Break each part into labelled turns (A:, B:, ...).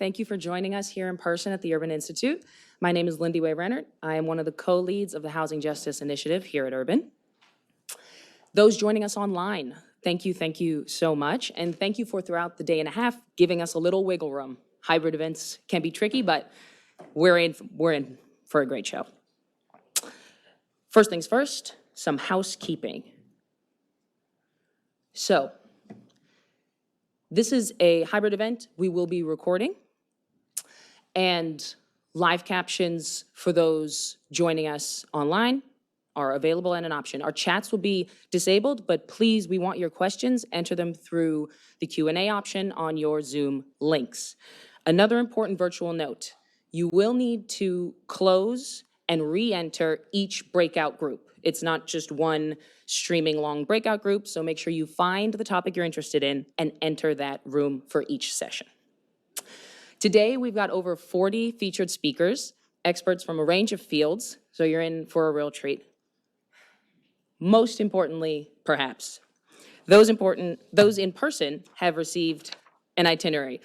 A: Thank you for joining us here in person at the Urban Institute. My name is Lindy Way Rennert. I am one of the co-leads of the Housing Justice Initiative here at Urban. Those joining us online, thank you so much. And thank you for throughout the day and a half giving us a little wiggle room. Hybrid events can be tricky, but we're in for a great show. First things first, some housekeeping. So, this is a hybrid event we will be recording, and live captions for those joining us online are available and an option. Our chats will be disabled, but please, we want your questions. Enter them through the Q&A option on your Zoom links. Another important virtual note, you will need to close and re-enter each breakout group. It's not just one streaming long breakout group, so make sure you find the topic you're interested in and enter that room for each session. Today, we've got over 40 featured speakers, experts from a range of fields, so you're in for a real treat. Most importantly, perhaps, those in person have received an itinerary.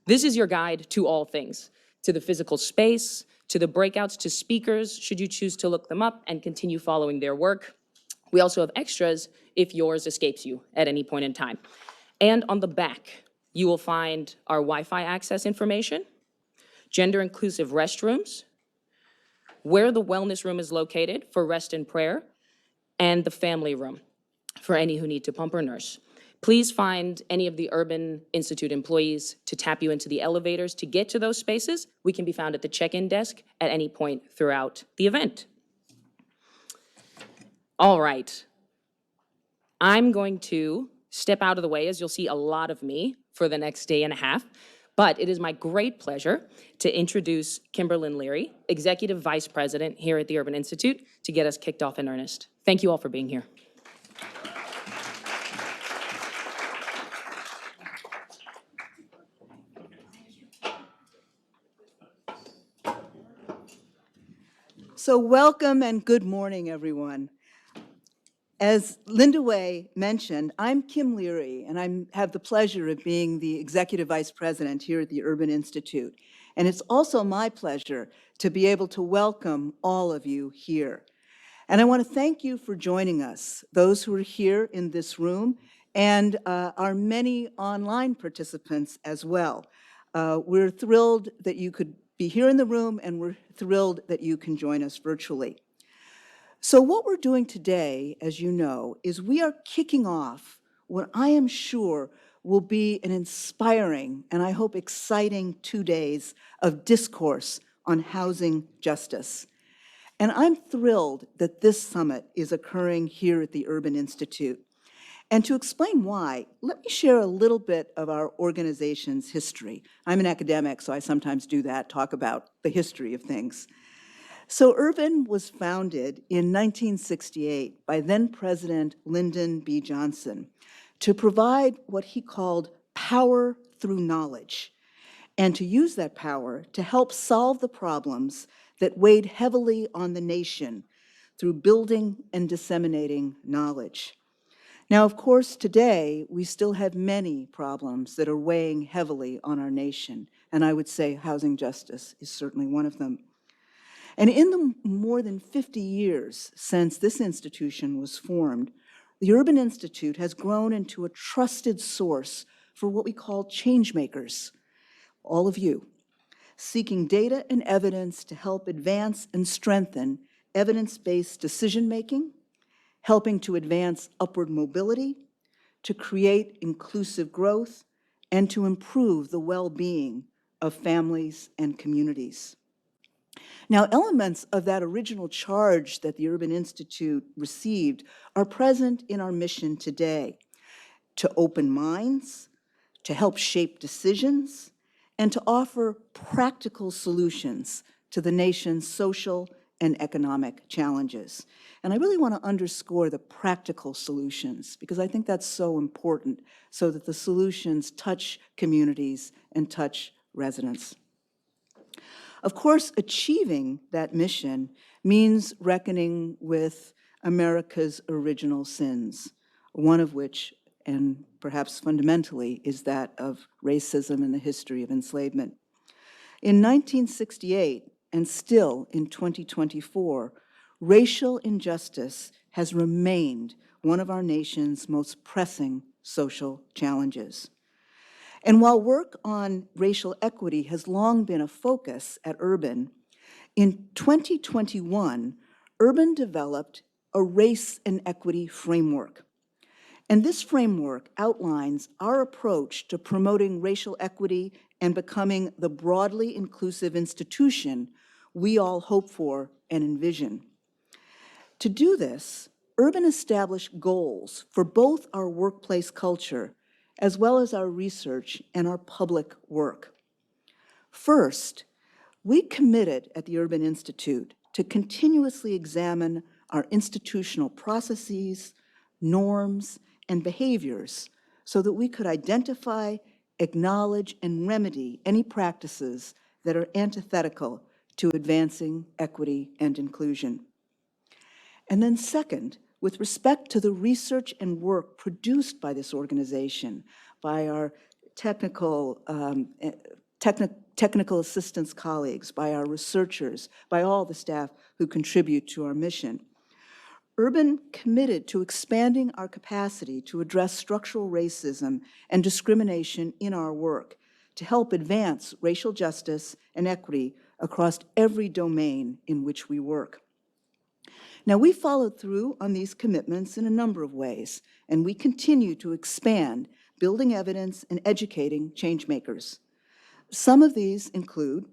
A: This is your guide to all things, to the physical space, to the breakouts, to speakers, should you choose to look them up and continue following their work. We also have extras if yours escapes you at any point in time. And on the back, you will find our Wi-Fi access information, gender-inclusive restrooms, where the wellness room is located for rest and prayer, and the family room for any who need to pump or nurse. Please find any of the Urban Institute employees to tap you into the elevators to get to those spaces. We can be found at the check-in desk at any point throughout the event. All right. I'm going to step out of the way, as you'll see a lot of me for the next day and a half, but it is my great pleasure to introduce Kimberlyn Leary, Executive Vice President here at the Urban Institute, to get us kicked off in earnest. Thank you all for being here.
B: So welcome and good morning, everyone. As Linda Way mentioned, I'm Kim Leary, and I have the pleasure of being the Executive Vice President here at the Urban Institute. And it's also my pleasure to be able to welcome all of you here. And I want to thank you for joining us, those who are here in this room, and our many online participants as well. We're thrilled that you could be here in the room, and we're thrilled that you can join us virtually. So what we're doing today, as you know, is we are kicking off what I am sure will be an inspiring and I hope exciting 2 days of discourse on housing justice. And I'm thrilled that this summit is occurring here at the Urban Institute. And to explain why, let me share a little bit of our organization's history. I'm an academic, so I sometimes do that, talk about the history of things. So Urban was founded in 1968 by then President Lyndon B. Johnson to provide what he called power through knowledge, and to use that power to help solve the problems that weighed heavily on the nation through building and disseminating knowledge. Now, of course, today, we still have many problems that are weighing heavily on our nation, and I would say housing justice is certainly one of them. And in the more than 50 years since this institution was formed, the Urban Institute has grown into a trusted source for what we call change makers, all of you, seeking data and evidence to help advance and strengthen evidence-based decision-making, helping to advance upward mobility, to create inclusive growth, and to improve the well-being of families and communities. Now, elements of that original charge that the Urban Institute received are present in our mission today: to open minds, to help shape decisions, and to offer practical solutions to the nation's social and economic challenges. And I really want to underscore the practical solutions, because I think that's so important, so that the solutions touch communities and touch residents. Of course, achieving that mission means reckoning with America's original sins, one of which, and perhaps fundamentally, is that of racism and the history of enslavement. In 1968, and still in 2024, racial injustice has remained one of our nation's most pressing social challenges. And while work on racial equity has long been a focus at Urban, in 2021, Urban developed a race and equity framework. And this framework outlines our approach to promoting racial equity and becoming the broadly inclusive institution we all hope for and envision. To do this, Urban established goals for both our workplace culture as well as our research and our public work. First, we committed at the Urban Institute to continuously examine our institutional processes, norms, and behaviors so that we could identify, acknowledge, and remedy any practices that are antithetical to advancing equity and inclusion. And then second, with respect to the research and work produced by this organization, by our technical assistance colleagues, by our researchers, by all the staff who contribute to our mission, Urban committed to expanding our capacity to address structural racism and discrimination in our work to help advance racial justice and equity across every domain in which we work. Now, we followed through on these commitments in a number of ways, and we continue to expand building evidence and educating changemakers. Some of these include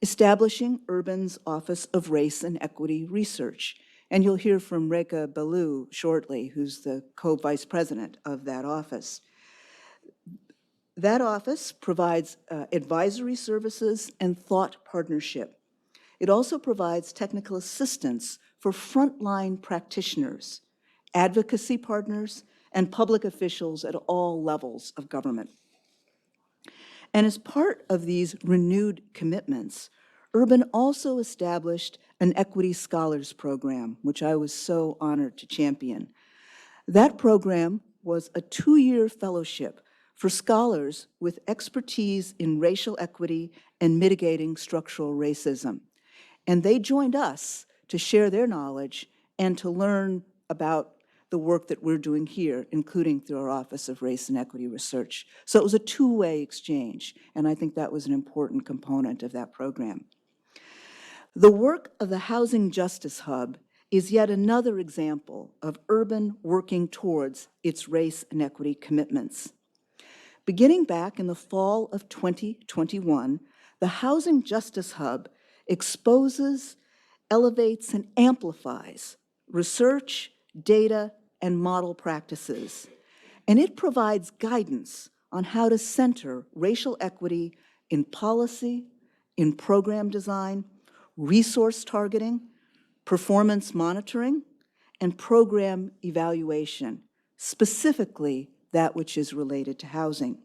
B: establishing Urban's Office of Race and Equity Research, and you'll hear from Reka Ballou shortly, who's the co-vice president of that office. That office provides advisory services and thought partnership. It also provides technical assistance for frontline practitioners, advocacy partners, and public officials at all levels of government. And as part of these renewed commitments, Urban also established an Equity Scholars Program, which I was so honored to champion. That program was a 2-year fellowship for scholars with expertise in racial equity and mitigating structural racism. And they joined us to share their knowledge and to learn about the work that we're doing here, including through our Office of Race and Equity Research. So it was a two-way exchange, and I think that was an important component of that program. The work of the Housing Justice Hub is yet another example of Urban working towards its race and equity commitments. Beginning back in the fall of 2021, the Housing Justice Hub exposes, elevates, and amplifies research, data, and model practices. And it provides guidance on how to center racial equity in policy, in program design, resource targeting, performance monitoring, and program evaluation, specifically that which is related to housing.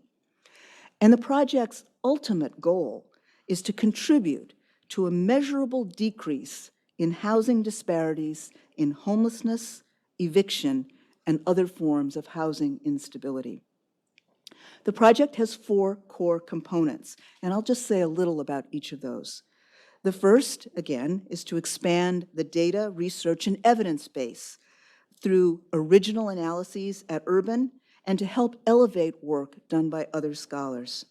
B: And the project's ultimate goal is to contribute to a measurable decrease in housing disparities in homelessness, eviction, and other forms of housing instability. The project has 4 core components, and I'll just say a little about each of those. The first, again, is to expand the data, research, and evidence base through original analyses at Urban and to help elevate work done by other scholars.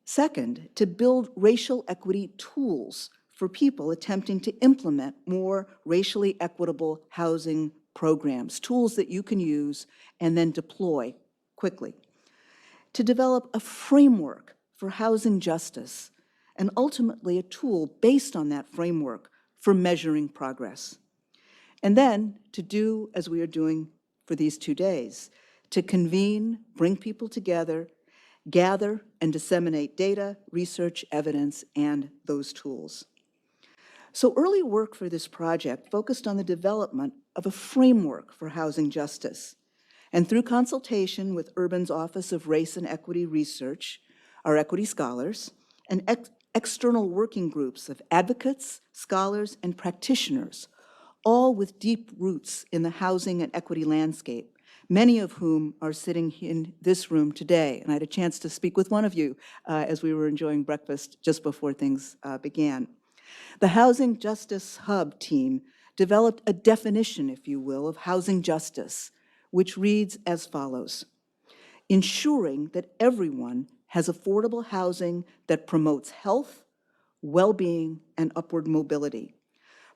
B: Second, to build racial equity tools for people attempting to implement more racially equitable housing programs, tools that you can use and then deploy quickly. To develop a framework for housing justice, and ultimately a tool based on that framework for measuring progress. And then to do as we are doing for these 2 days, to convene, bring people together, gather and disseminate data, research, evidence, and those tools. So early work for this project focused on the development of a framework for housing justice. And through consultation with Urban's Office of Race and Equity Research, our equity scholars, and external working groups of advocates, scholars, and practitioners, all with deep roots in the housing and equity landscape, many of whom are sitting in this room today. And I had a chance to speak with one of you as we were enjoying breakfast just before things began. The Housing Justice Hub team developed a definition, if you will, of housing justice, which reads as follows: ensuring that everyone has affordable housing that promotes health, well-being, and upward mobility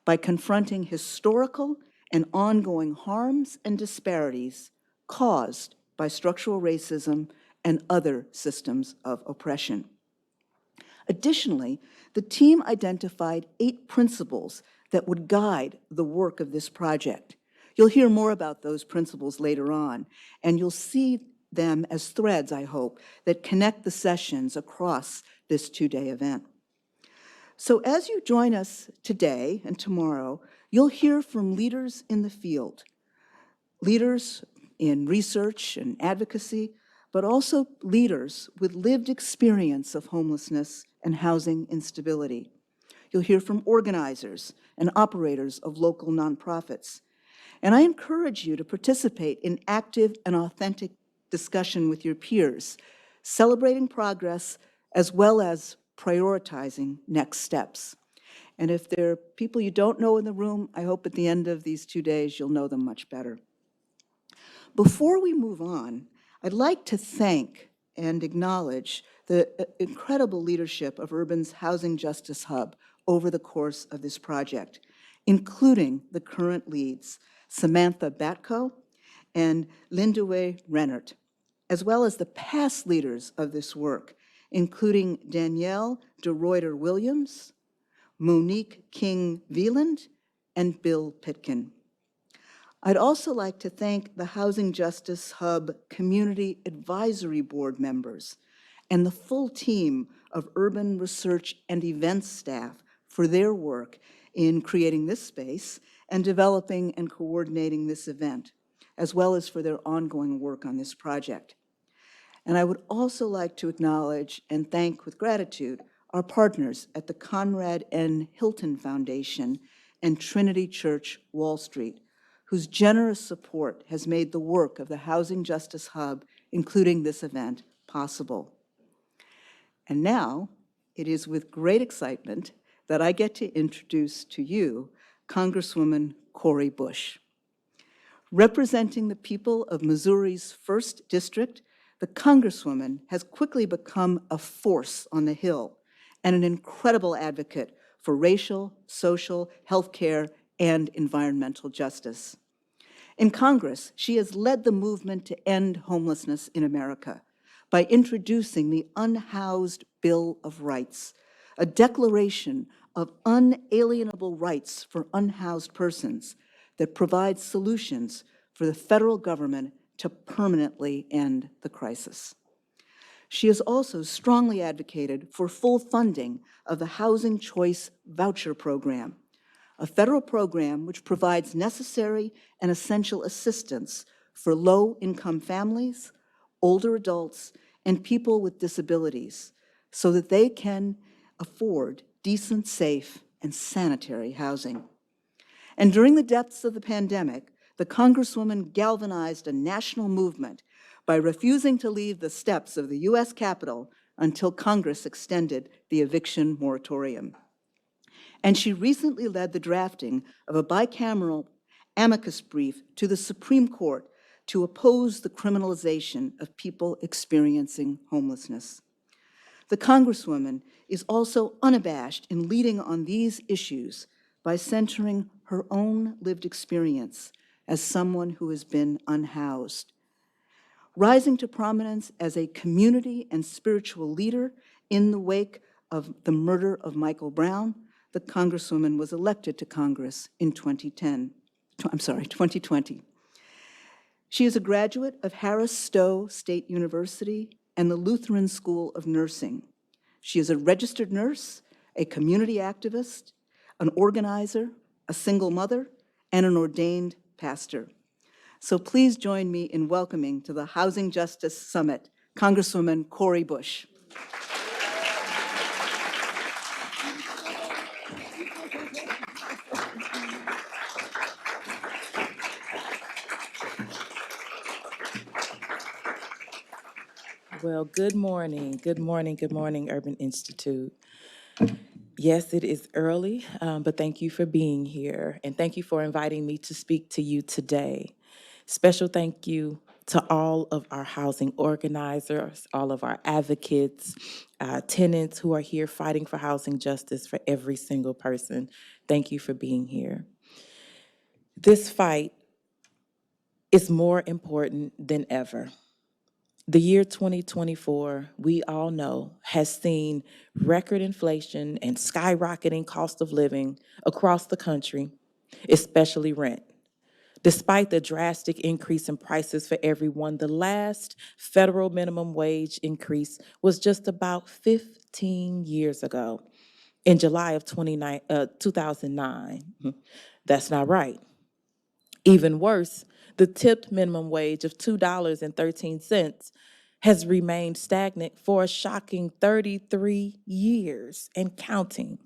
B: by confronting historical and ongoing harms and disparities caused by structural racism and other systems of oppression. Additionally, the team identified 8 principles that would guide the work of this project. You'll hear more about those principles later on, and you'll see them as threads, I hope, that connect the sessions across this 2-day event. So as you join us today and tomorrow, you'll hear from leaders in the field, leaders in research and advocacy, but also leaders with lived experience of homelessness and housing instability. You'll hear from organizers and operators of local nonprofits. And I encourage you to participate in active and authentic discussion with your peers, celebrating progress as well as prioritizing next steps. And if there are people you don't know in the room, I hope at the end of these 2 days you'll know them much better. Before we move on, I'd like to thank and acknowledge the incredible leadership of Urban's Housing Justice Hub over the course of this project, including the current leads, Samantha Batko and Linduwe Rennert, as well as the past leaders of this work, including Danielle de Ruyter-Williams, Monique King-Wieland, and Bill Pitkin. I'd also like to thank the Housing Justice Hub Community Advisory Board members and the full team of urban research and events staff for their work in creating this space and developing and coordinating this event, as well as for their ongoing work on this project. And I would also like to acknowledge and thank with gratitude our partners at the Conrad N. Hilton Foundation and Trinity Church Wall Street, whose generous support has made the work of the Housing Justice Hub, including this event, possible. And now, it is with great excitement that I get to introduce to you Congresswoman Cori Bush. Representing the people of Missouri's 1st District, the Congresswoman has quickly become a force on the Hill and an incredible advocate for racial, social, healthcare, and environmental justice. In Congress, she has led the movement to end homelessness in America by introducing the Unhoused Bill of Rights, a declaration of unalienable rights for unhoused persons that provides solutions for the federal government to permanently end the crisis. She has also strongly advocated for full funding of the Housing Choice Voucher Program, a federal program which provides necessary and essential assistance for low-income families, older adults, and people with disabilities so that they can afford decent, safe, and sanitary housing. And during the depths of the pandemic, the Congresswoman galvanized a national movement by refusing to leave the steps of the U.S. Capitol until Congress extended the eviction moratorium. And she recently led the drafting of a bicameral amicus brief to the Supreme Court to oppose the criminalization of people experiencing homelessness. The Congresswoman is also unabashed in leading on these issues by centering her own lived experience as someone who has been unhoused. Rising to prominence as a community and spiritual leader in the wake of the murder of Michael Brown, the Congresswoman was elected to Congress in 2020. She is a graduate of Harris Stowe State University and the Lutheran School of Nursing. She is a registered nurse, a community activist, an organizer, a single mother, and an ordained pastor. So please join me in welcoming to the Housing Justice Summit, Congresswoman Cori Bush.
C: Well, good morning, Urban Institute. Yes, it is early, but thank you for being here, and thank you for inviting me to speak to you today. Special thank you to all of our housing organizers, all of our advocates, tenants who are here fighting for housing justice for every single person. Thank you for being here. This fight is more important than ever. The year 2024, we all know, has seen record inflation and skyrocketing cost of living across the country, especially rent. Despite the drastic increase in prices for everyone, the last federal minimum wage increase was just about 15 years ago, in July of 2009. That's not right. Even worse, the tipped minimum wage of $2.13 has remained stagnant for a shocking 33 years and counting.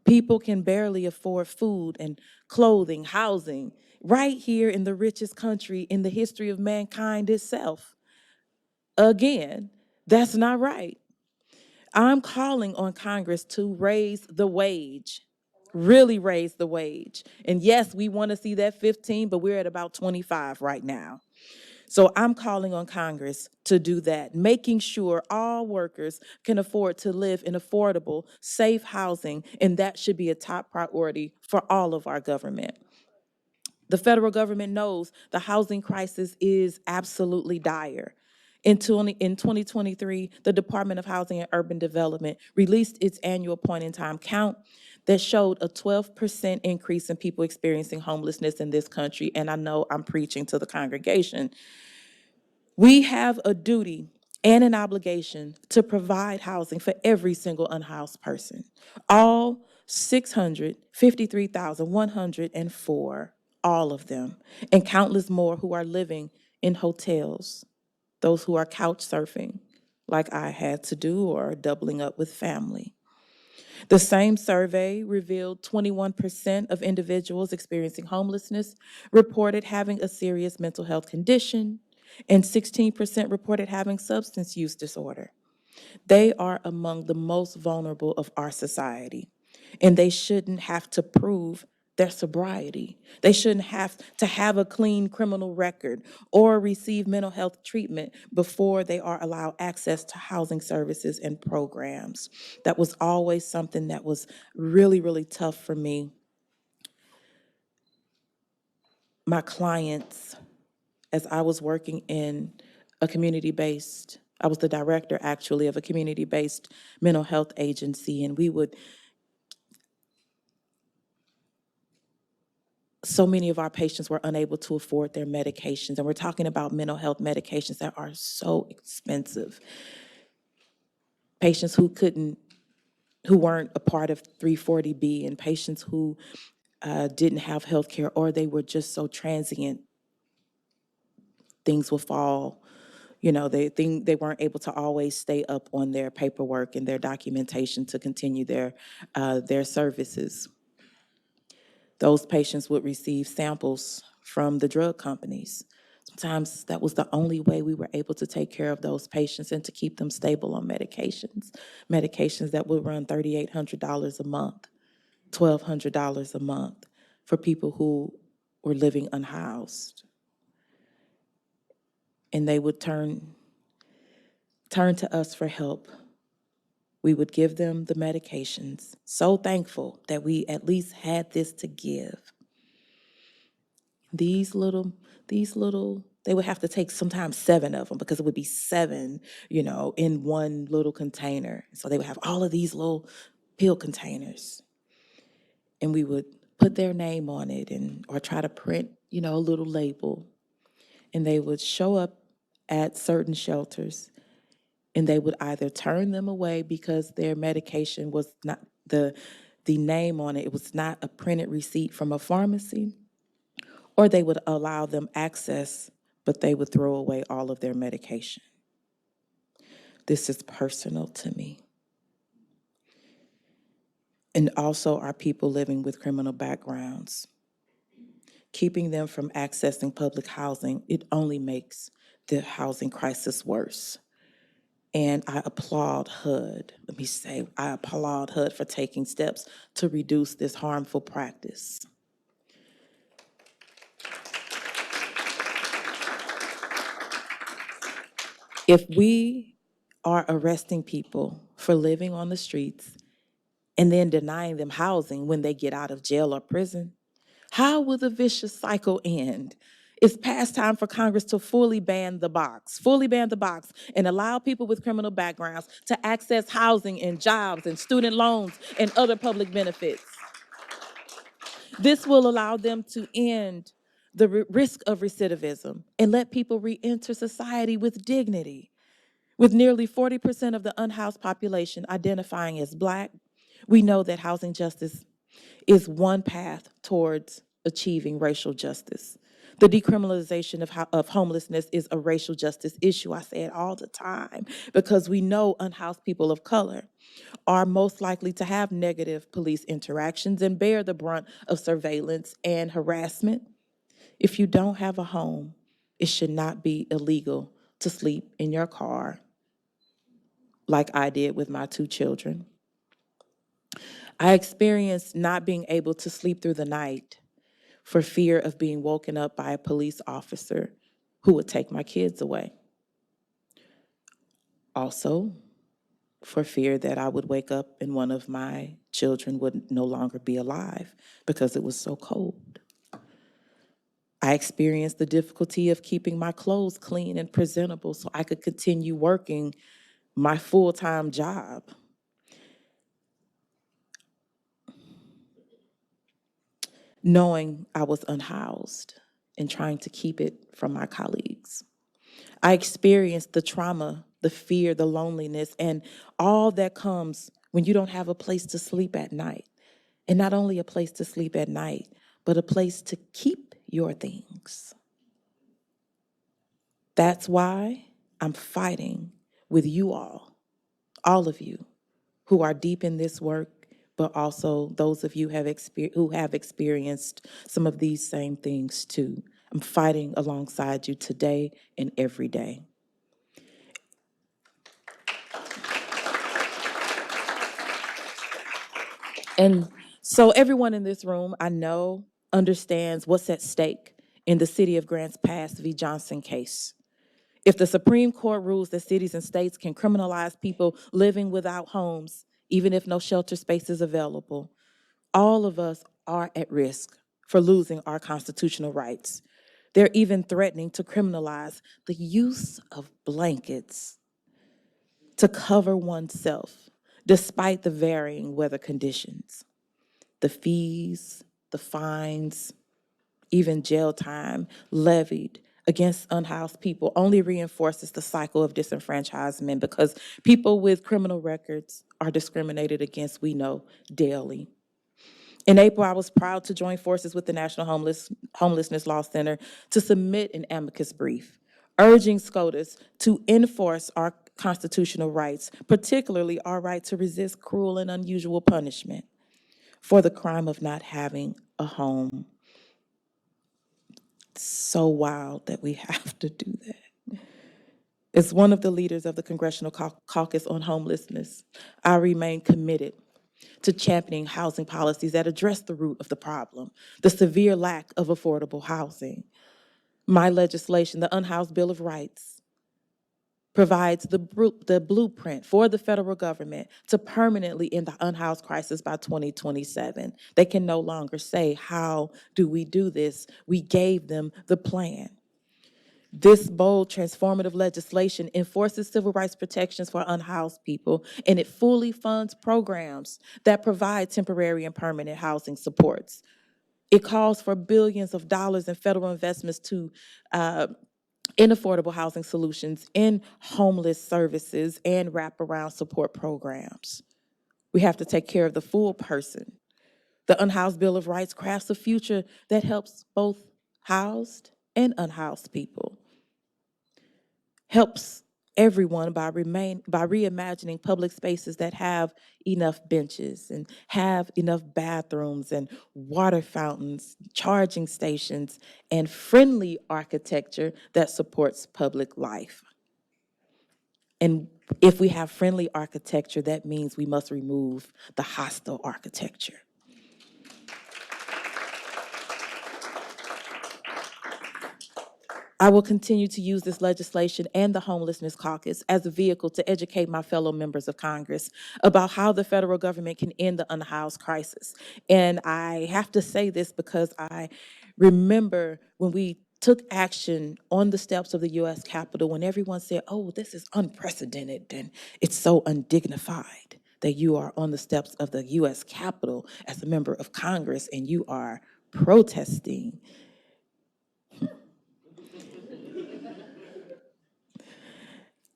C: People can barely afford food and clothing, housing, right here in the richest country in the history of mankind itself. Again, that's not right. I'm calling on Congress to raise the wage, really raise the wage. And yes, we want to see that 15, but we're at about 25 right now. So I'm calling on Congress to do that, making sure all workers can afford to live in affordable, safe housing, and that should be a top priority for all of our government. The federal government knows the housing crisis is absolutely dire. In 2023, the Department of Housing and Urban Development released its annual point-in-time count that showed a 12% increase in people experiencing homelessness in this country, and I know I'm preaching to the congregation. We have a duty and an obligation to provide housing for every single unhoused person. All 653,104, all of them, and countless more who are living in hotels, those who are couch surfing, like I had to do, or doubling up with family. The same survey revealed 21% of individuals experiencing homelessness reported having a serious mental health condition, and 16% reported having substance use disorder. They are among the most vulnerable of our society, and they shouldn't have to prove their sobriety. They shouldn't have to have a clean criminal record or receive mental health treatment before they are allowed access to housing services and programs. That was always something that was really, really tough for me. My clients, as I was working in a community-based, I was the director actually of a community-based mental health agency, and so many of our patients were unable to afford their medications, and we're talking about mental health medications that are so expensive. Patients who weren't a part of 340B, and patients who didn't have health care, or they were just so transient, things would fall. They weren't able to always stay up on their paperwork and their documentation to continue their services. Those patients would receive samples from the drug companies. Sometimes that was the only way we were able to take care of those patients and to keep them stable on medications that would run $3,800 a month, $1,200 a month for people who were living unhoused. And they would turn to us for help. We would give them the medications. So thankful that we at least had this to give. These little, they would have to take sometimes 7 of them, because it would be 7, in one little container. So they would have all of these little pill containers. And we would put their name on it, or try to print, a little label. And they would show up at certain shelters, and they would either turn them away because their medication was not the name on it, it was not a printed receipt from a pharmacy, or they would allow them access, but they would throw away all of their medication. This is personal to me. And also our people living with criminal backgrounds. Keeping them from accessing public housing, it only makes the housing crisis worse. And I applaud HUD. Let me say, I applaud HUD for taking steps to reduce this harmful practice. If we are arresting people for living on the streets and then denying them housing when they get out of jail or prison, how will the vicious cycle end? It's past time for Congress to fully ban the box, and allow people with criminal backgrounds to access housing and jobs and student loans and other public benefits. This will allow them to end the risk of recidivism and let people re-enter society with dignity. With nearly 40% of the unhoused population identifying as Black, we know that housing justice is one path towards achieving racial justice. The decriminalization of homelessness is a racial justice issue. I say it all the time because we know unhoused people of color are most likely to have negative police interactions and bear the brunt of surveillance and harassment. If you don't have a home, it should not be illegal to sleep in your car like I did with my 2 children. I experienced not being able to sleep through the night for fear of being woken up by a police officer who would take my kids away. Also, for fear that I would wake up and one of my children would no longer be alive because it was so cold. I experienced the difficulty of keeping my clothes clean and presentable so I could continue working my full-time job. Knowing I was unhoused and trying to keep it from my colleagues. I experienced the trauma, the fear, the loneliness, and all that comes when you don't have a place to sleep at night. And not only a place to sleep at night, but a place to keep your things. That's why I'm fighting with you all of you who are deep in this work, but also those of you who have experienced some of these same things too. I'm fighting alongside you today and every day. And so everyone in this room, I know, understands what's at stake in the City of Grants Pass v. Johnson case. If the Supreme Court rules that cities and states can criminalize people living without homes, even if no shelter space is available, all of us are at risk for losing our constitutional rights. They're even threatening to criminalize the use of blankets to cover oneself, despite the varying weather conditions. The fees, the fines, even jail time levied against unhoused people only reinforces the cycle of disenfranchisement because people with criminal records are discriminated against, we know, daily. In April, I was proud to join forces with the National Homelessness Law Center to submit an amicus brief urging SCOTUS to enforce our constitutional rights, particularly our right to resist cruel and unusual punishment for the crime of not having a home. It's so wild that we have to do that. As one of the leaders of the Congressional Caucus on Homelessness, I remain committed to championing housing policies that address the root of the problem, the severe lack of affordable housing. My legislation, the Unhoused Bill of Rights, provides the blueprint for the federal government to permanently end the unhoused crisis by 2027. They can no longer say, how do we do this? We gave them the plan. This bold, transformative legislation enforces civil rights protections for unhoused people, and it fully funds programs that provide temporary and permanent housing supports. It calls for billions of dollars in federal investments in affordable housing solutions, in homeless services, and wraparound support programs. We have to take care of the full person. The Unhoused Bill of Rights crafts a future that helps both housed and unhoused people. Helps everyone by reimagining public spaces that have enough benches and have enough bathrooms and water fountains, charging stations, and friendly architecture that supports public life. And if we have friendly architecture, that means we must remove the hostile architecture. I will continue to use this legislation and the Homelessness Caucus as a vehicle to educate my fellow members of Congress about how the federal government can end the unhoused crisis. And I have to say this because I remember when we took action on the steps of the U.S. Capitol, when everyone said, oh, this is unprecedented and it's so undignified that you are on the steps of the U.S. Capitol as a member of Congress and you are protesting.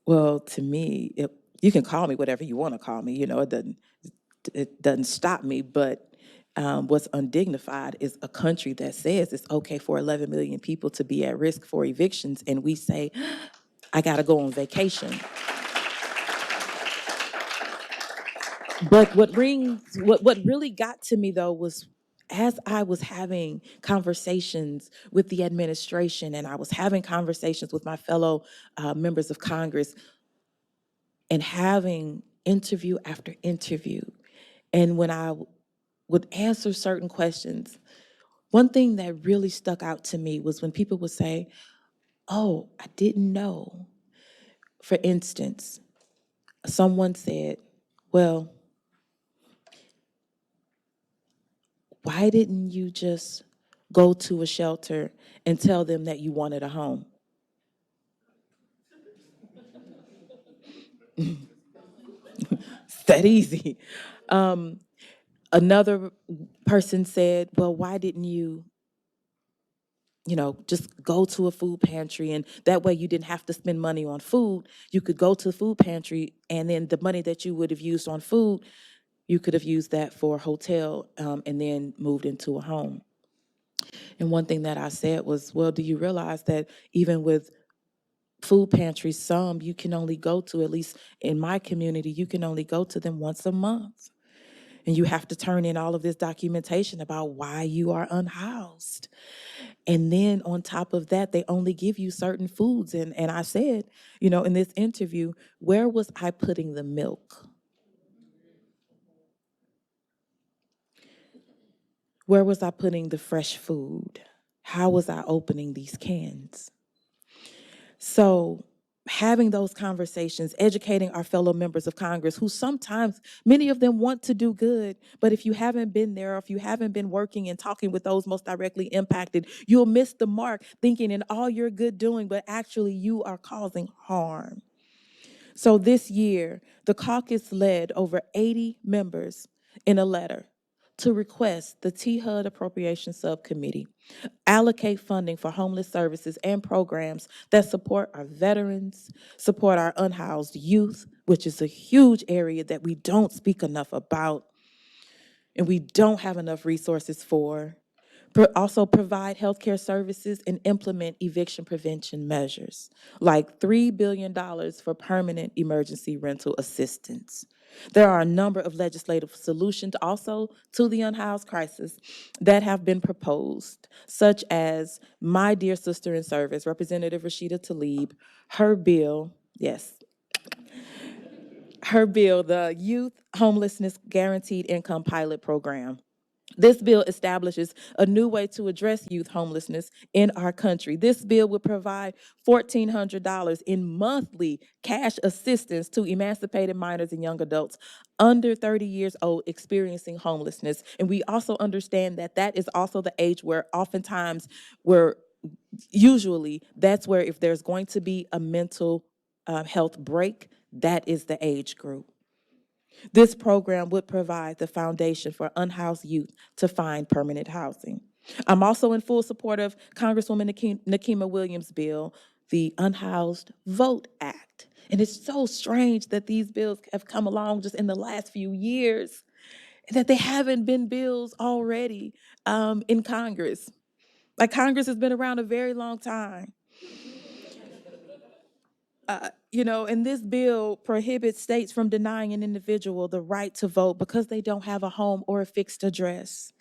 C: Well, to me, you can call me whatever you want to call me. It doesn't stop me. But what's undignified is a country that says it's okay for 11 million people to be at risk for evictions, and we say, I got to go on vacation. But what really got to me though was as I was having conversations with the administration and I was having conversations with my fellow members of Congress and having interview after interview, and when I would answer certain questions, one thing that really stuck out to me was when people would say, oh, I didn't know. For instance, someone said, well, why didn't you just go to a shelter and tell them that you wanted a home? It's that easy. Another person said, well, why didn't you just go to a food pantry, and that way you didn't have to spend money on food. You could go to the food pantry, and then the money that you would have used on food, you could have used that for a hotel, and then moved into a home. And one thing that I said was, well, do you realize that even with food pantries, some you can only go to, at least in my community, you can only go to them once a month. And you have to turn in all of this documentation about why you are unhoused. And then on top of that, they only give you certain foods. And I said, in this interview, where was I putting the milk? Where was I putting the fresh food? How was I opening these cans? So having those conversations, educating our fellow members of Congress who sometimes, many of them want to do good, but if you haven't been there, or if you haven't been working and talking with those most directly impacted, you'll miss the mark thinking in all your good doing, but actually you are causing harm. So this year, the caucus led over 80 members in a letter to request the THUD Appropriations Subcommittee allocate funding for homeless services and programs that support our veterans, support our unhoused youth, which is a huge area that we don't speak enough about and we don't have enough resources for. Also provide healthcare services and implement eviction prevention measures, like $3 billion for permanent emergency rental assistance. There are a number of legislative solutions also to the unhoused crisis that have been proposed, such as my dear sister in service, Representative Rashida Tlaib, her bill, the Youth Homelessness Guaranteed Income Pilot Program. This bill establishes a new way to address youth homelessness in our country. This bill would provide $1,400 in monthly cash assistance to emancipated minors and young adults under 30 years old experiencing homelessness. And we also understand that that is also the age where oftentimes usually that's where if there's going to be a mental health break, that is the age group. This program would provide the foundation for unhoused youth to find permanent housing. I'm also in full support of Congresswoman Nakima Williams' bill, the Unhoused Vote Act. And it's so strange that these bills have come along just in the last few years, and that they haven't been bills already in Congress. Like, Congress has been around a very long time. And this bill prohibits states from denying an individual the right to vote because they don't have a home or a fixed address.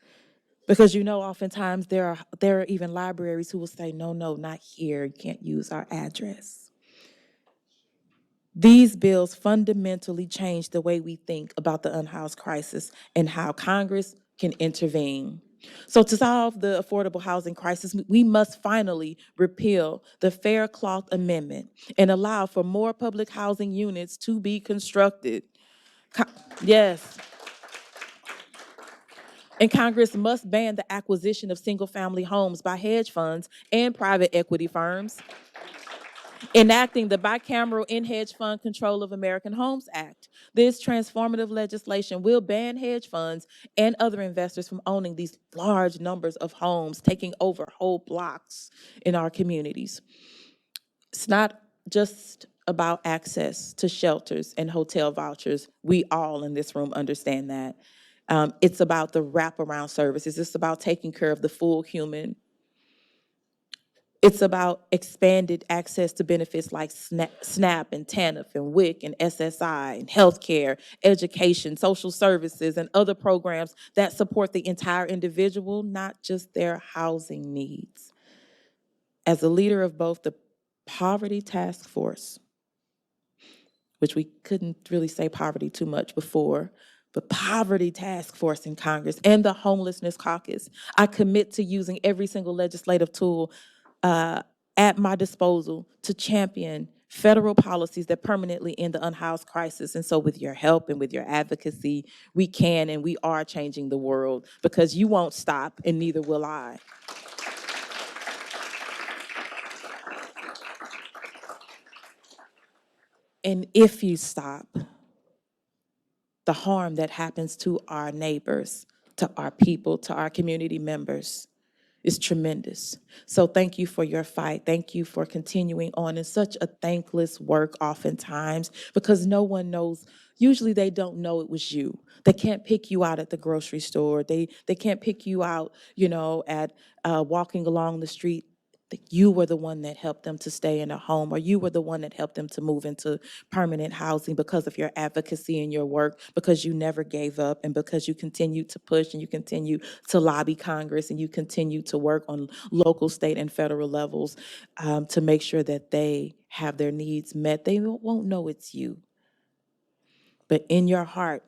C: Because oftentimes there are even libraries who will say, no, not here, you can't use our address. These bills fundamentally change the way we think about the unhoused crisis and how Congress can intervene. So to solve the affordable housing crisis, we must finally repeal the Fair Cloth Amendment and allow for more public housing units to be constructed. Yes. And Congress must ban the acquisition of single-family homes by hedge funds and private equity firms, enacting the Bicameral In-Hedge Fund Control of American Homes Act. This transformative legislation will ban hedge funds and other investors from owning these large numbers of homes, taking over whole blocks in our communities. It's not just about access to shelters and hotel vouchers. We all in this room understand that. It's about the wraparound services. It's about taking care of the full human. It's about expanded access to benefits like SNAP and TANF and WIC and SSI and healthcare, education, social services, and other programs that support the entire individual, not just their housing needs. As a leader of both the Poverty Task Force, which we couldn't really say poverty too much before, but Poverty Task Force in Congress and the Homelessness Caucus, I commit to using every single legislative tool at my disposal to champion federal policies that permanently end the unhoused crisis. And so with your help and with your advocacy, we can and we are changing the world, because you won't stop and neither will I. And if you stop, the harm that happens to our neighbors, to our people, to our community members is tremendous. So thank you for your fight. Thank you for continuing on in such a thankless work oftentimes, because no one knows. Usually they don't know it was you. They can't pick you out at the grocery store. They can't pick you out, at walking along the street. That you were the one that helped them to stay in a home, or you were the one that helped them to move into permanent housing because of your advocacy and your work, because you never gave up, and because you continued to push and you continue to lobby Congress and you continue to work on local, state, and federal levels to make sure that they have their needs met. They won't know it's you. But in your heart,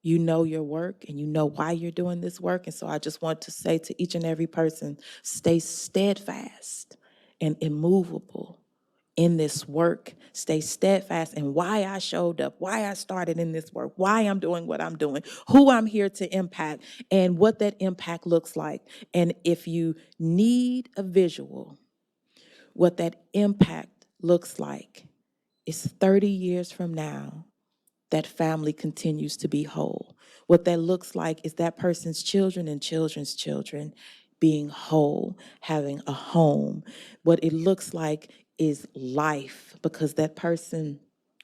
C: you know your work and you know why you're doing this work. And so I just want to say to each and every person, stay steadfast and immovable in this work. Stay steadfast in why I showed up, why I started in this work, why I'm doing what I'm doing, who I'm here to impact, and what that impact looks like. And if you need a visual, what that impact looks like is 30 years from now, that family continues to be whole. What that looks like is that person's children and children's children being whole, having a home. What it looks like is life, because that person,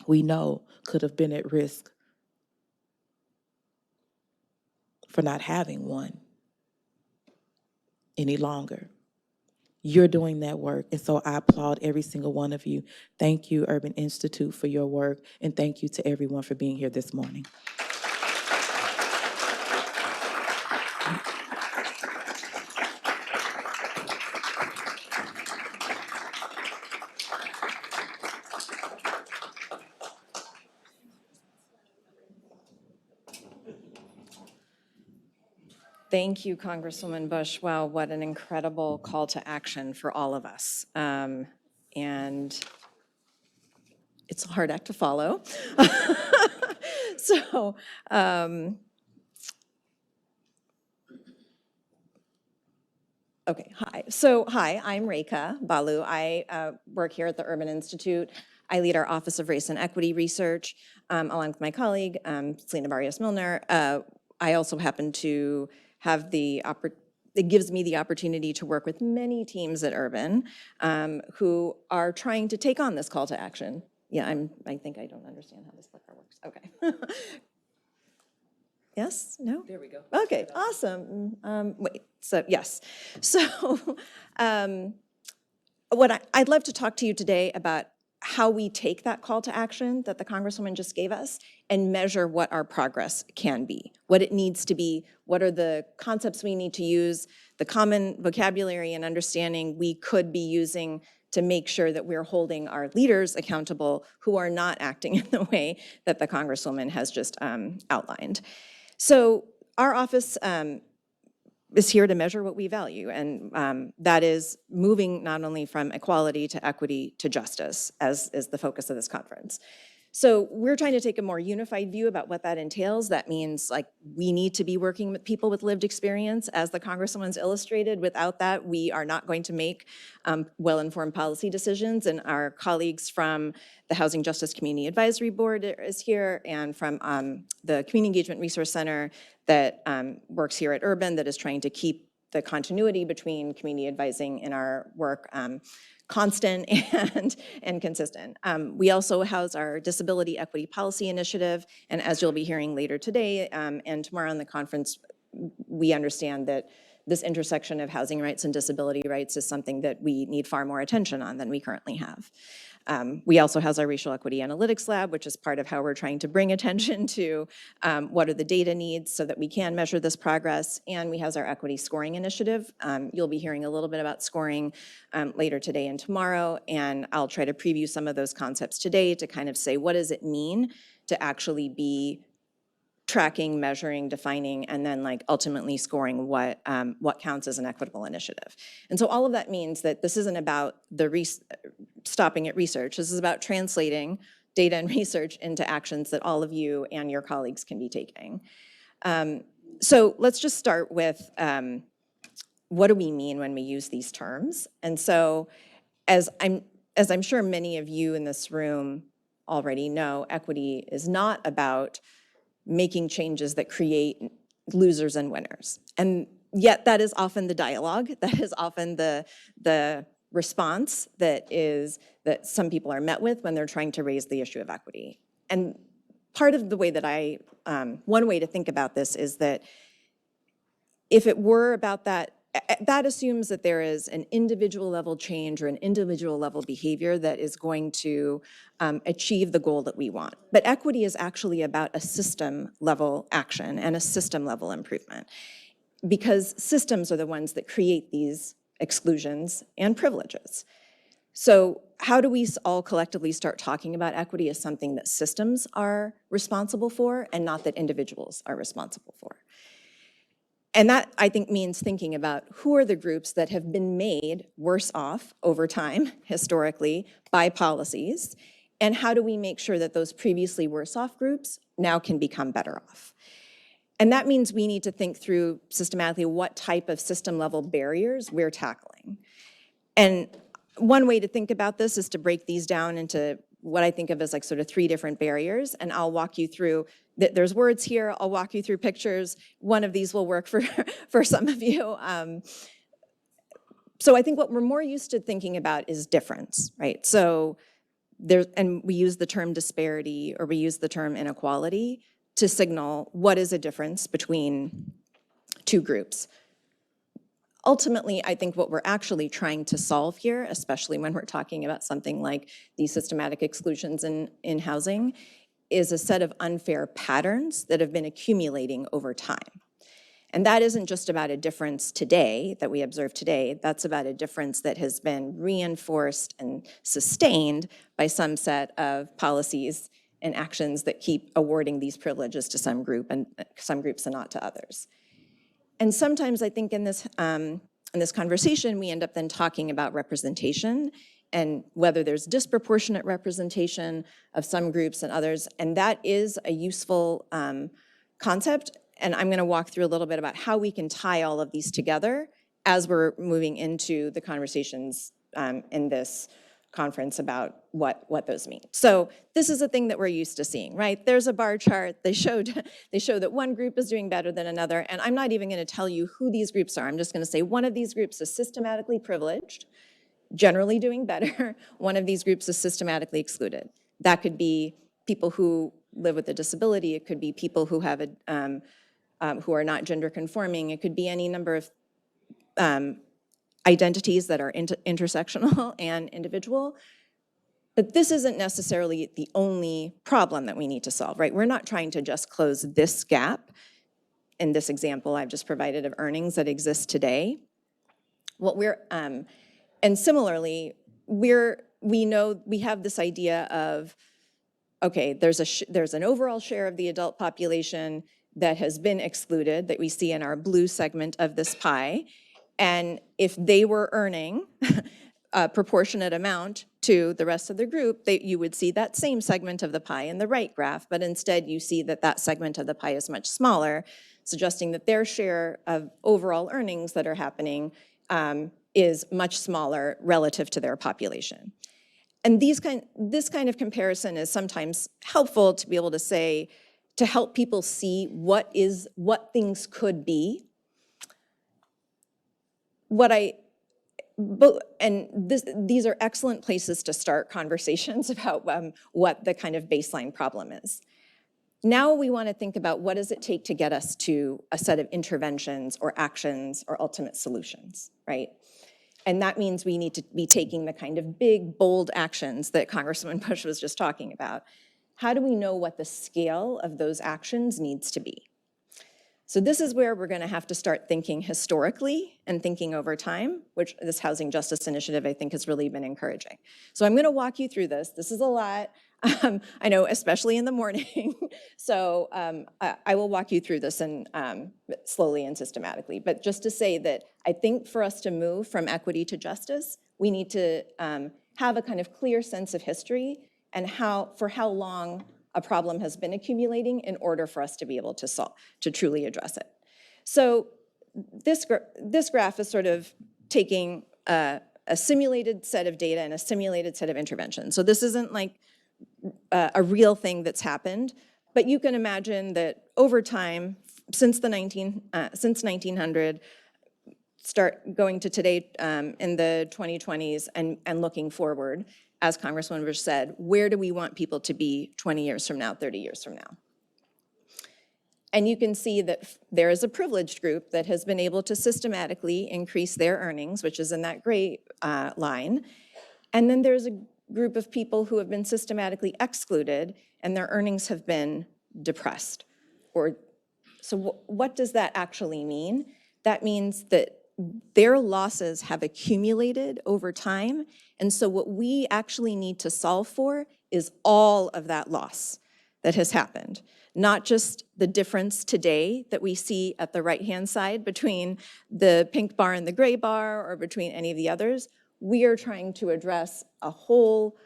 C: we know, could have been at risk for not having one any longer. You're doing that work, and so I applaud every single one of you. Thank you, Urban Institute, for your work, and thank you to everyone for being here this morning.
D: Thank you, Congresswoman Bush. Wow, what an incredible call to action for all of us. And it's a hard act to follow. So, okay, hi. So, hi, I'm Rekha Balu. I work here at the Urban Institute. I lead our Office of Race and Equity Research, along with my colleague, Selena Barrios-Milner. I also happen to have it gives me the opportunity to work with many teams at Urban who are trying to take on this call to action. Yeah, I think I don't understand how this clicker works. Okay. Yes? No?
A: There we go.
D: Okay, awesome. Wait, so yes. So I'd love to talk to you today about how we take that call to action that the Congresswoman just gave us and measure what our progress can be, what it needs to be, what are the concepts we need to use, the common vocabulary and understanding we could be using to make sure that we're holding our leaders accountable who are not acting in the way that the Congresswoman has just outlined. So our office is here to measure what we value, and that is moving not only from equality to equity to justice, as is the focus of this conference. So we're trying to take a more unified view about what that entails. That means like we need to be working with people with lived experience, as the Congresswoman's illustrated. Without that, we are not going to make well-informed policy decisions. And our colleagues from the Housing Justice Community Advisory Board is here, and from the Community Engagement Resource Center that works here at Urban, that is trying to keep the continuity between community advising and our work constant and consistent. We also house our Disability Equity Policy Initiative, and as you'll be hearing later today and tomorrow in the conference, we understand that this intersection of housing rights and disability rights is something that we need far more attention on than we currently have. We also house our Racial Equity Analytics Lab, which is part of how we're trying to bring attention to what are the data needs so that we can measure this progress. And we house our Equity Scoring Initiative. You'll be hearing a little bit about scoring later today and tomorrow, and I'll try to preview some of those concepts today to kind of say, what does it mean to actually be tracking, measuring, defining, and then like ultimately scoring what counts as an equitable initiative. And so all of that means that this isn't about stopping at research. This is about translating data and research into actions that all of you and your colleagues can be taking. So let's just start with what do we mean when we use these terms? And so as I'm sure many of you in this room already know, equity is not about making changes that create losers and winners. And yet that is often the dialogue, that is often the response that some people are met with when they're trying to raise the issue of equity. And part of the way that one way to think about this is that if it were about that, that assumes that there is an individual level change or an individual level behavior that is going to achieve the goal that we want. But equity is actually about a system level action and a system level improvement, because systems are the ones that create these exclusions and privileges. So how do we all collectively start talking about equity as something that systems are responsible for and not that individuals are responsible for? And that, I think, means thinking about who are the groups that have been made worse off over time, historically, by policies, and how do we make sure that those previously worse off groups now can become better off? And that means we need to think through systematically what type of system level barriers we're tackling. And one way to think about this is to break these down into what I think of as like sort of 3 different barriers, and I'll walk you through, there's words here, I'll walk you through pictures. One of these will work for some of you. So I think what we're more used to thinking about is difference, right? So and we use the term disparity or we use the term inequality to signal what is a difference between 2 groups. Ultimately, I think what we're actually trying to solve here, especially when we're talking about something like these systematic exclusions in housing, is a set of unfair patterns that have been accumulating over time. And that isn't just about a difference today that we observe today, that's about a difference that has been reinforced and sustained by some set of policies and actions that keep awarding these privileges to some groups and not to others. And sometimes I think in this conversation, we end up then talking about representation and whether there's disproportionate representation of some groups and others. And that is a useful concept. And I'm going to walk through a little bit about how we can tie all of these together as we're moving into the conversations in this conference about what those mean. So this is a thing that we're used to seeing, right? There's a bar chart. They show that one group is doing better than another, and I'm not even going to tell you who these groups are. I'm just going to say one of these groups is systematically privileged, generally doing better. One of these groups is systematically excluded. That could be people who live with a disability. It could be people who have who are not gender conforming. It could be any number of identities that are intersectional and individual. But this isn't necessarily the only problem that we need to solve, right? We're not trying to just close this gap in this example I've just provided of earnings that exist today. And similarly, we know, we have this idea of, okay, there's an overall share of the adult population that has been excluded that we see in our blue segment of this pie. And if they were earning a proportionate amount to the rest of the group, you would see that same segment of the pie in the right graph, but instead you see that that segment of the pie is much smaller, suggesting that their share of overall earnings that are happening is much smaller relative to their population. And this kind of comparison is sometimes helpful to be able to say, to help people see what things could be. These are excellent places to start conversations about what the kind of baseline problem is. Now we want to think about what does it take to get us to a set of interventions or actions or ultimate solutions, right? And that means we need to be taking the kind of big, bold actions that Congresswoman Bush was just talking about. How do we know what the scale of those actions needs to be? So this is where we're going to have to start thinking historically and thinking over time, which this Housing Justice Initiative, I think, has really been encouraging. So I'm going to walk you through this. This is a lot, I know, especially in the morning. So I will walk you through this and slowly and systematically. But just to say that I think for us to move from equity to justice, we need to have a kind of clear sense of history and for how long a problem has been accumulating in order for us to be able to truly address it. So this graph is sort of taking a simulated set of data and a simulated set of interventions. So this isn't like a real thing that's happened, but you can imagine that over time, since 1900, start going to today in the 2020s and looking forward, as Congresswoman Bush said, where do we want people to be 20 years from now, 30 years from now? And you can see that there is a privileged group that has been able to systematically increase their earnings, which is in that gray line. And then there's a group of people who have been systematically excluded and their earnings have been depressed. So what does that actually mean? That means that their losses have accumulated over time. And so what we actually need to solve for is all of that loss that has happened, not just the difference today that we see at the right-hand side between the pink bar and the gray bar or between any of the others. We are trying to address a whole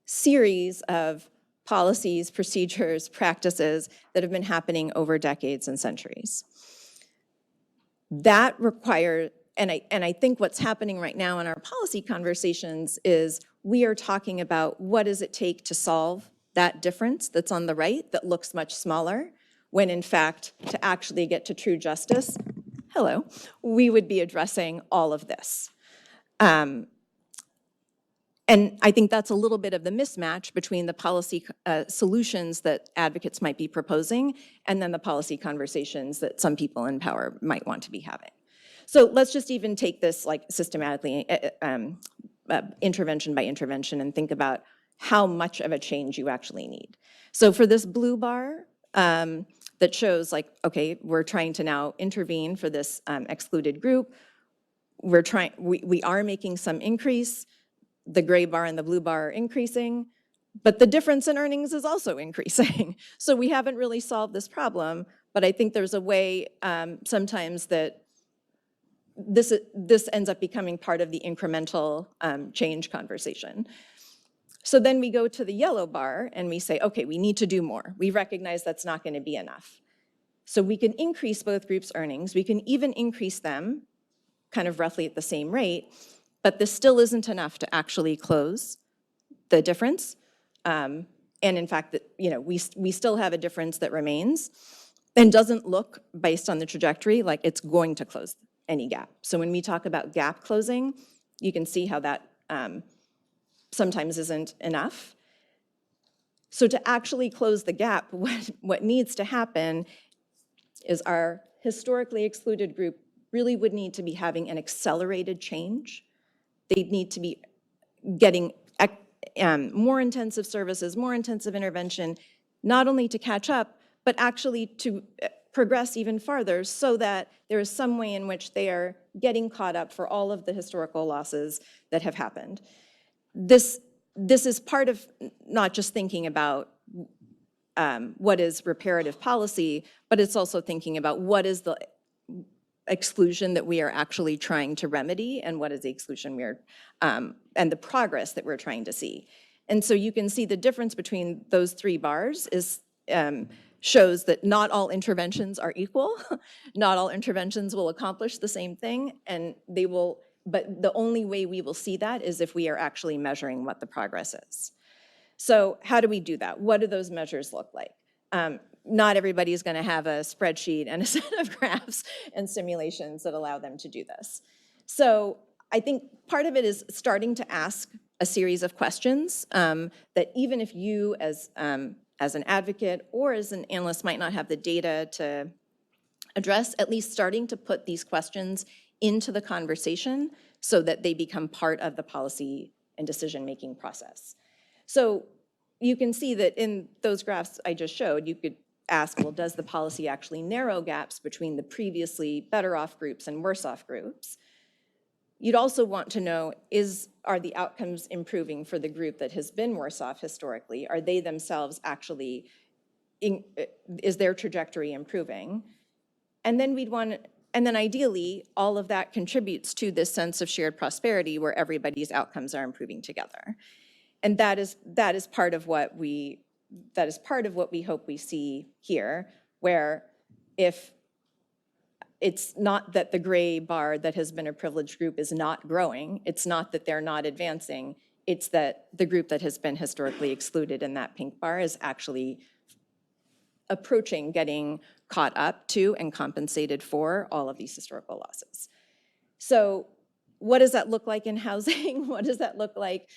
D: series of policies, procedures, practices that have been happening over decades and centuries. That requires, and I think what's happening right now in our policy conversations is we are talking about what does it take to solve that difference that's on the right that looks much smaller, when in fact, to actually get to true justice, we would be addressing all of this. And I think that's a little bit of the mismatch between the policy solutions that advocates might be proposing and then the policy conversations that some people in power might want to be having. So let's just even take this like systematically, intervention by intervention, and think about how much of a change you actually need. So for this blue bar that shows like, okay, we're trying to now intervene for this excluded group. We are making some increase. The gray bar and the blue bar are increasing, but the difference in earnings is also increasing. So we haven't really solved this problem, but I think there's a way sometimes that this ends up becoming part of the incremental change conversation. So then we go to the yellow bar and we say, okay, we need to do more. We recognize that's not going to be enough. So we can increase both groups' earnings. We can even increase them kind of roughly at the same rate, but this still isn't enough to actually close the difference. And in fact, we still have a difference that remains and doesn't look, based on the trajectory, like it's going to close any gap. So when we talk about gap closing, you can see how that sometimes isn't enough. So to actually close the gap, what needs to happen is our historically excluded group really would need to be having an accelerated change. They'd need to be getting more intensive services, more intensive intervention, not only to catch up, but actually to progress even farther so that there is some way in which they are getting caught up for all of the historical losses that have happened. This is part of not just thinking about what is reparative policy, but it's also thinking about what is the exclusion that we are actually trying to remedy and what is the exclusion we are, and the progress that we're trying to see. And so you can see the difference between those three bars is, shows that not all interventions are equal. Not all interventions will accomplish the same thing, and they will, but the only way we will see that is if we are actually measuring what the progress is. So how do we do that? What do those measures look like? Not everybody is going to have a spreadsheet and a set of graphs and simulations that allow them to do this. So I think part of it is starting to ask a series of questions that even if you as an advocate or as an analyst might not have the data to address, at least starting to put these questions into the conversation so that they become part of the policy and decision-making process. So you can see that in those graphs I just showed, you could ask, well, does the policy actually narrow gaps between the previously better off groups and worse off groups? You'd also want to know, are the outcomes improving for the group that has been worse off historically? Are they themselves actually, is their trajectory improving? And then ideally, all of that contributes to this sense of shared prosperity where everybody's outcomes are improving together. And that is part of what we hope we see here, where if it's not that the gray bar that has been a privileged group is not growing, it's not that they're not advancing, it's that the group that has been historically excluded in that pink bar is actually approaching getting caught up to and compensated for all of these historical losses. So what does that look like in housing? What does that look like?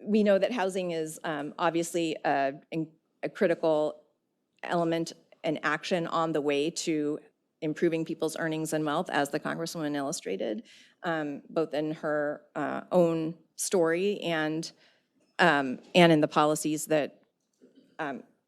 D: We know that housing is obviously a critical element and action on the way to improving people's earnings and wealth, as the Congresswoman illustrated, both in her own story and in the policies that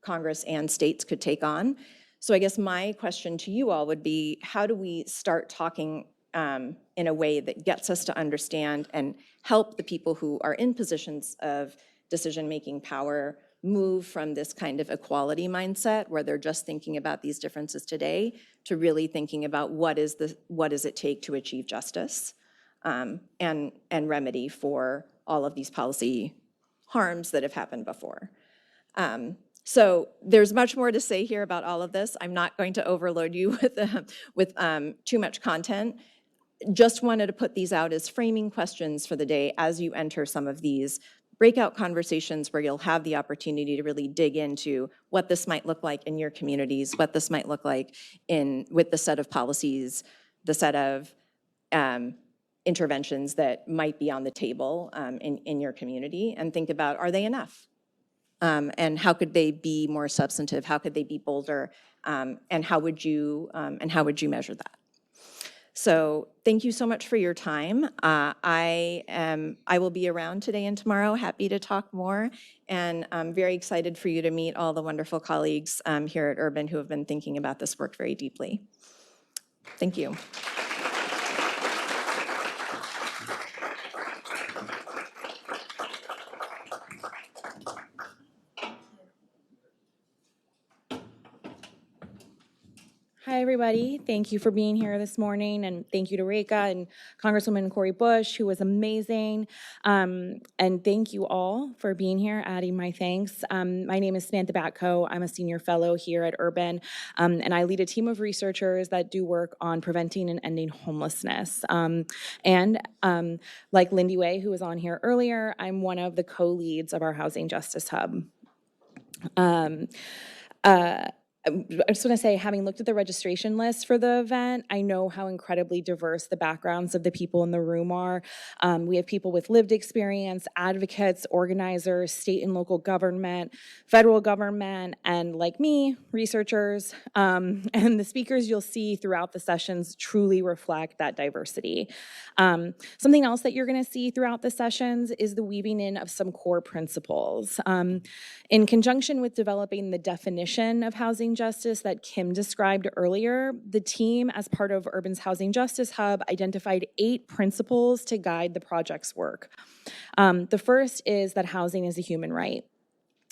D: Congress and states could take on. So I guess my question to you all would be, how do we start talking in a way that gets us to understand and help the people who are in positions of decision-making power move from this kind of equality mindset where they're just thinking about these differences today to really thinking about what does it take to achieve justice and remedy for all of these policy harms that have happened before. So there's much more to say here about all of this. I'm not going to overload you with too much content. Just wanted to put these out as framing questions for the day as you enter some of these breakout conversations where you'll have the opportunity to really dig into what this might look like in your communities, what this might look like with the set of policies, the set of interventions that might be on the table in your community, and think about, are they enough? And how could they be more substantive? How could they be bolder? And how would you measure that? So thank you so much for your time. I will be around today and tomorrow, happy to talk more, and I'm very excited for you to meet all the wonderful colleagues here at Urban who have been thinking about this work very deeply. Thank you.
E: Hi, everybody. Thank you for being here this morning, and thank you to Reka and Congresswoman Cori Bush, who was amazing. And thank you all for being here, adding my thanks. My name is Samantha Batko. I'm a senior fellow here at Urban, and I lead a team of researchers that do work on preventing and ending homelessness. Like Lindy Way, who was on here earlier, I'm one of the co-leads of our Housing Justice Hub. I just want to say, having looked at the registration list for the event, I know how incredibly diverse the backgrounds of the people in the room are. We have people with lived experience, advocates, organizers, state and local government, federal government, and like me, researchers. And the speakers you'll see throughout the sessions truly reflect that diversity. Something else that you're going to see throughout the sessions is the weaving in of some core principles. In conjunction with developing the definition of housing housing justice that Kim described earlier, the team, as part of Urban's Housing Justice Hub, identified 8 principles to guide the project's work. The first is that housing is a human right,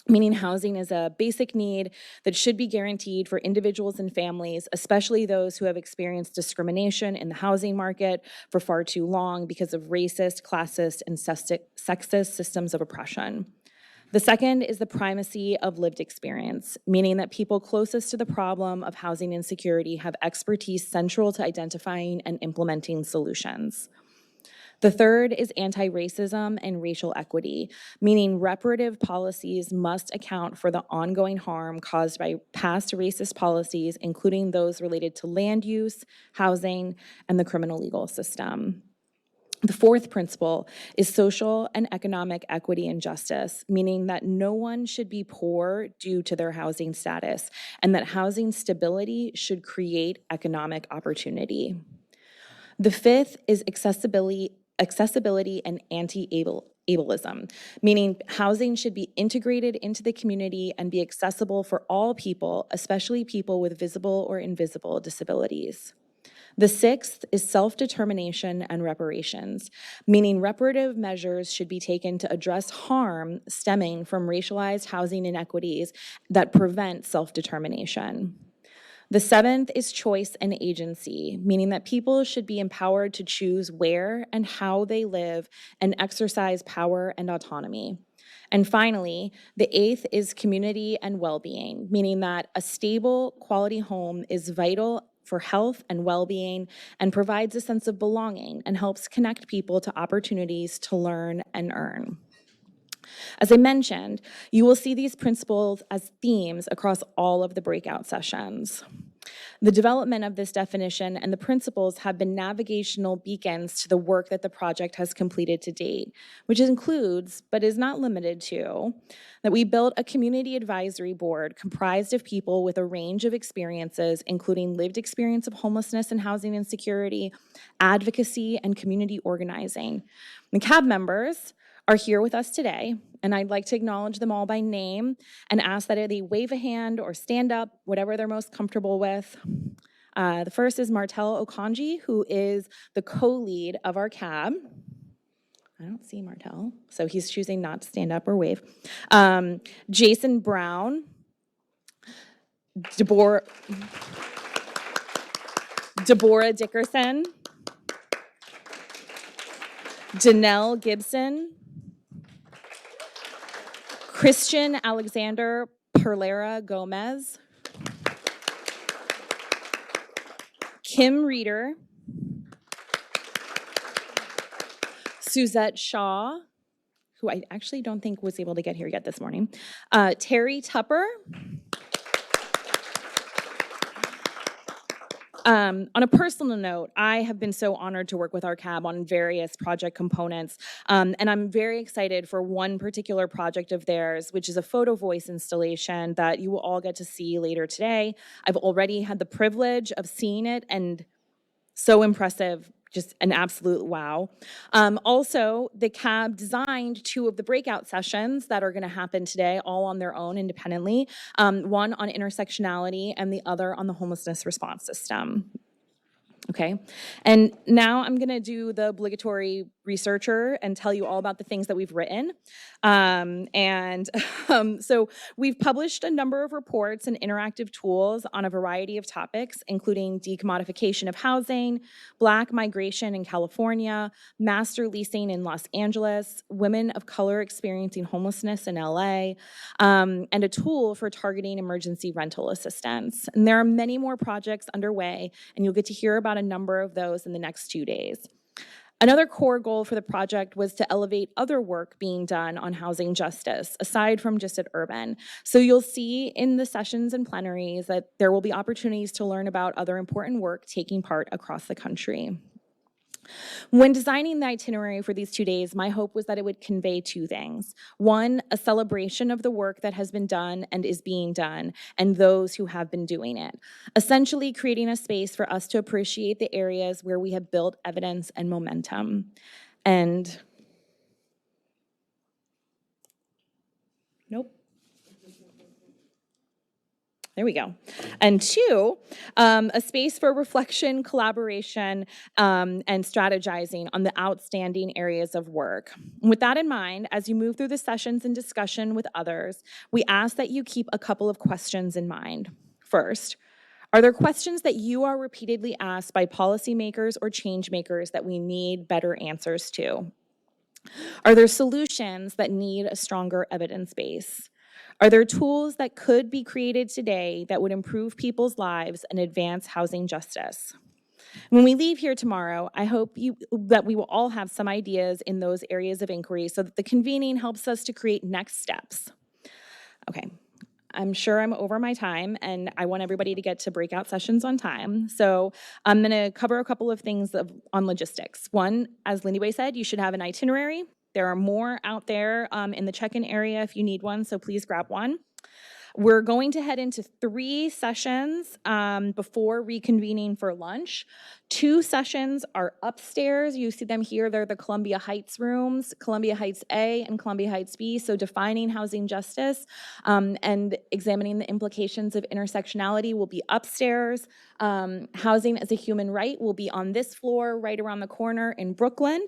E: meaning housing is a basic need that should be guaranteed for individuals and families, especially those who have experienced discrimination in the housing market for far too long because of racist, classist, and sexist systems of oppression. The second is the primacy of lived experience, meaning that people closest to the problem of housing insecurity have expertise central to identifying and implementing solutions. The third is anti-racism and racial equity, meaning reparative policies must account for the ongoing harm caused by past racist policies, including those related to land use, housing, and the criminal legal system. The fourth principle is social and economic equity and justice, meaning that no one should be poor due to their housing status, and that housing stability should create economic opportunity. The fifth is accessibility and anti-ableism, meaning housing should be integrated into the community and be accessible for all people, especially people with visible or invisible disabilities. The sixth is self-determination and reparations, meaning reparative measures should be taken to address harm stemming from racialized housing inequities that prevent self-determination. The seventh is choice and agency, meaning that people should be empowered to choose where and how they live and exercise power and autonomy. And finally, the eighth is community and well-being, meaning that a stable, quality home is vital for health and well-being and provides a sense of belonging and helps connect people to opportunities to learn and earn. As I mentioned, you will see these principles as themes across all of the breakout sessions. The development of this definition and the principles have been navigational beacons to the work that the project has completed to date, which includes, but is not limited to, that we built a community advisory board comprised of people with a range of experiences, including lived experience of homelessness and housing insecurity, advocacy, and community organizing. The CAB members are here with us today, and I'd like to acknowledge them all by name and ask that they wave a hand or stand up, whatever they're most comfortable with. The first is Martel Okonji, who is the co-lead of our CAB. I don't see Martel, so he's choosing not to stand up or wave. Jason Brown, Deborah Dickerson, Danelle Gibson, Christian Alexander Perlera Gomez, Kim Reeder, Suzette Shaw, who I actually don't think was able to get here yet this morning, Terry Tupper, on a personal note, I have been so honored to work with our CAB on various project components, and I'm very excited for one particular project of theirs, which is a photo voice installation that you will all get to see later today. I've already had the privilege of seeing it, and so impressive, just an absolute wow. Also, the CAB designed 2 of the breakout sessions that are gonna happen today, all on their own independently, one on intersectionality and the other on the homelessness response system. Okay, and now I'm gonna do the obligatory researcher and tell you all about the things that we've written. So we've published a number of reports and interactive tools on a variety of topics, including decommodification of housing, Black migration in California, master leasing in Los Angeles, women of color experiencing homelessness in LA, and a tool for targeting emergency rental assistance. And there are many more projects underway, and you'll get to hear about a number of those in the next 2 days. Another core goal for the project was to elevate other work being done on housing justice, aside from just at Urban. So you'll see in the sessions and plenaries that there will be opportunities to learn about other important work taking part across the country. When designing the itinerary for these 2 days, my hope was that it would convey 2 things. One, a celebration of the work that has been done and is being done, and those who have been doing it. Essentially creating a space for us to appreciate the areas where we have built evidence and momentum. And, nope. There we go. And two, a space for reflection, collaboration, and strategizing on the outstanding areas of work. With that in mind, as you move through the sessions and discussion with others, we ask that you keep a couple of questions in mind. First, are there questions that you are repeatedly asked by policymakers or change makers that we need better answers to? Are there solutions that need a stronger evidence base? Are there tools that could be created today that would improve people's lives and advance housing justice? When we leave here tomorrow, I hope that we will all have some ideas in those areas of inquiry so that the convening helps us to create next steps. Okay, I'm sure I'm over my time and I want everybody to get to breakout sessions on time. So I'm gonna cover a couple of things on logistics. One, as Lindy Way said, you should have an itinerary. There are more out there in the check-in area if you need one, so please grab one. We're going to head into 3 sessions before reconvening for lunch. 2 sessions are upstairs. You see them here. They're the Columbia Heights rooms, Columbia Heights A and Columbia Heights B. So defining housing justice and examining the implications of intersectionality will be upstairs. Housing as a human right will be on this floor right around the corner in Brooklyn.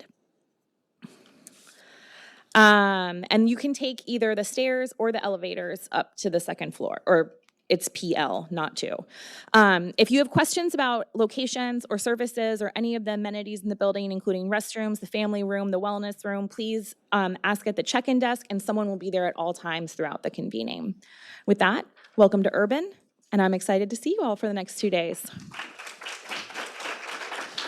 E: And you can take either the stairs or the elevators up to the second floor, or it's PL, not 2. If you have questions about locations or services or any of the amenities in the building, including restrooms, the family room, the wellness room, please ask at the check-in desk, and someone will be there at all times throughout the convening. With that, welcome to Urban, and I'm excited to see you all for the next 2 days.